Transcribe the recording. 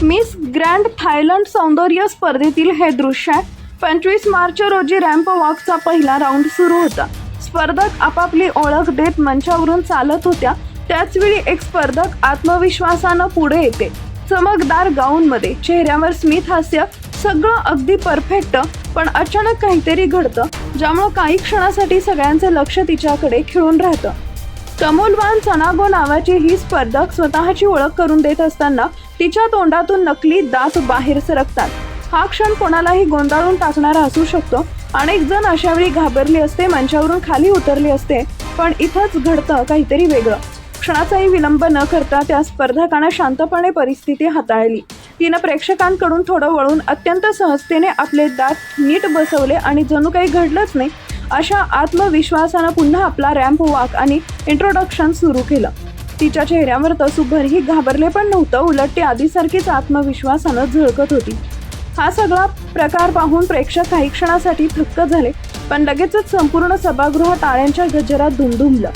Miss grand Thailand सौंदर्य स्पर्धेतील हे दृश्य आहे. 25 मार्च रोजी रॅम्प वॉकचा पहिला राऊंड सुरू होता. स्पर्धक आपापली ओळख देत मंचावरून चालत होत्या. त्याचवेळी एक स्पर्धक आत्मविश्वासानं पुढे येते. चमकदार गाऊनमध्ये, चेहऱ्यावर स्मित हास्य, सगळं अगदी परफेक्ट. पण अचानक काहीतरी घडतं, ज्यामुळे काही क्षणासाठी सगळ्यांचे लक्ष तिच्याकडे खिळून राहतं. कमोलवान चनागो नावाची ही स्पर्धक स्वतःची ओळख करून देत असताना तिच्या तोंडातून नकली दात बाहेर सरकतात. हा क्षण कोणालाही गोंधळून टाकणारा असू शकतो. अनेक जण अशावेळी घाबरले असते, मंचावरून खाली उतरले असते. पण इथंच घडतं काहीतरी वेगळं. क्षणाचाही विलंब न करता त्या स्पर्धकानं शांतपणे परिस्थिती हाताळली. तिनं प्रेक्षकांकडून थोडं वळून अत्यंत सहजतेने आपले दात नीट बसवले आणि जणू काही घडलंच नाही अशा आत्मविश्वासानं पुन्हा आपला रॅम्प वॉक आणि इंट्रोडक्शन सुरू केलं. तिच्या चेहऱ्यावर तसूभरही घाबरले पण नव्हतं. उलट ती आधीसारखीच आत्मविश्वासानं झळकत होती. हा सगळा प्रकार पाहून प्रेक्षक काही क्षणासाठी थक्क झाले, पण लगेचच संपूर्ण सभागृह टाळ्यांच्या गजरात दुमदुमलं.